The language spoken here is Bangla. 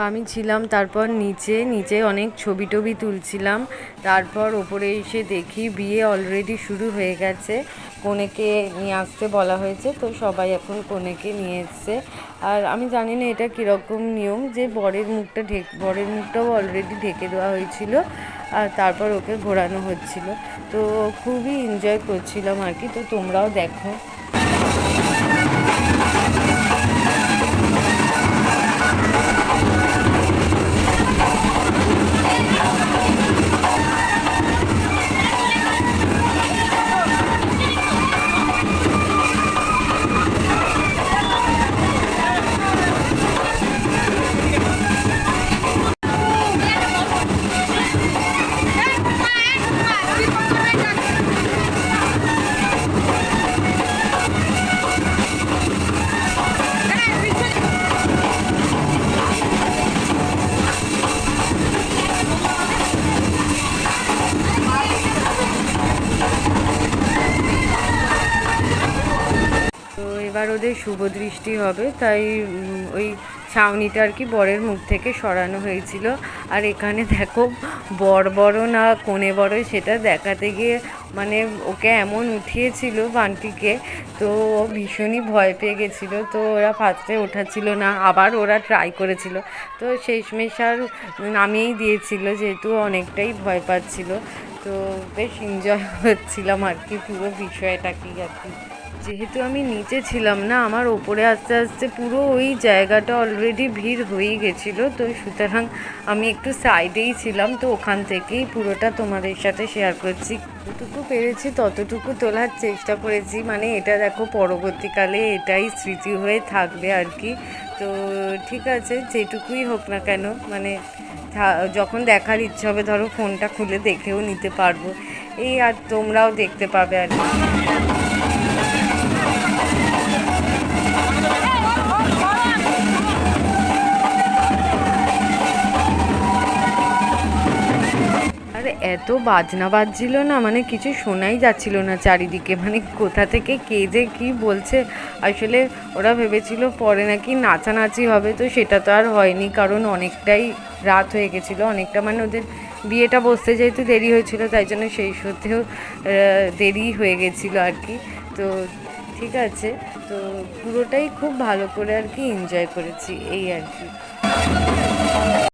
আমি ছিলাম তারপর নিচে অনেক ছবি টবি তুলছিলাম। তারপর ওপরে এসে দেখি বিয়ে অলরেডি শুরু হয়ে গেছে। কনেকে নিয়ে আসতে বলা হয়েছে, তো সবাই এখন কনেকে নিয়ে এসছে। আর আমি জানি না এটা কীরকম নিয়ম, যে বরের মুখটাও অলরেডি ঢেকে দেওয়া হয়েছিল, আর তারপর ওকে ঘোরানো হচ্ছিল। তো খুবই এনজয় করছিলাম আর কি। তো তোমরাও দেখো। তো এবার ওদের শুভ দৃষ্টি হবে, তাই ওই ছাউনিটা আর কি বরের মুখ থেকে সরানো হয়েছিল। আর এখানে দেখো বর বড় না কনে বড় সেটা দেখাতে গিয়ে মানে ওকে এমন উঠিয়েছিল বান্টিকে, তো ও ভীষণই ভয় পেয়ে গেছিলো। তো ওরা ফার্স্টে ওঠাচ্ছিল না, আবার ওরা ট্রাই করেছিল, তো শেষমেশ আর নামিয়েই দিয়েছিল, যেহেতু অনেকটাই ভয় পাচ্ছিল। তো বেশ এনজয় করছিলাম আর কি পুরো বিষয়টাকেই আর কি। যেহেতু আমি নিচে ছিলাম না, আমার ওপরে আস্তে আস্তে পুরো ওই জায়গাটা অলরেডি ভিড় হয়েই গেছিলো, তো সুতরাং আমি একটু সাইডেই ছিলাম। তো ওখান থেকেই পুরোটা তোমাদের সাথে শেয়ার করছি। যতটুকু পেরেছি ততটুকু তোলার চেষ্টা করেছি, মানে এটা দেখো পরবর্তীকালে এটাই স্মৃতি হয়ে থাকবে আর কি। তো ঠিক আছে, যেটুকুই হোক না কেন, মানে যখন দেখার ইচ্ছে হবে ধরো ফোনটা খুলে দেখেও নিতে পারবো এই, আর তোমরাও দেখতে পাবে আর কি। আর এত বাজনা বাজছিল না, মানে কিছু শোনাই যাচ্ছিল না চারিদিকে, মানে কোথা থেকে কে যে কী বলছে। আসলে ওরা ভেবেছিল পরে নাকি নাচানাচি হবে, তো সেটা তো আর হয়নি, কারণ অনেকটাই রাত হয়ে গেছিলো, অনেকটা মানে ওদের বিয়েটা বসতে যেহেতু দেরি হয়েছিল, তাই জন্য সেই সত্যিও দেরি হয়ে গেছিলো আর কি। তো ঠিক আছে, তো পুরোটাই খুব ভালো করে আর কি এনজয় করেছি এই আর কি।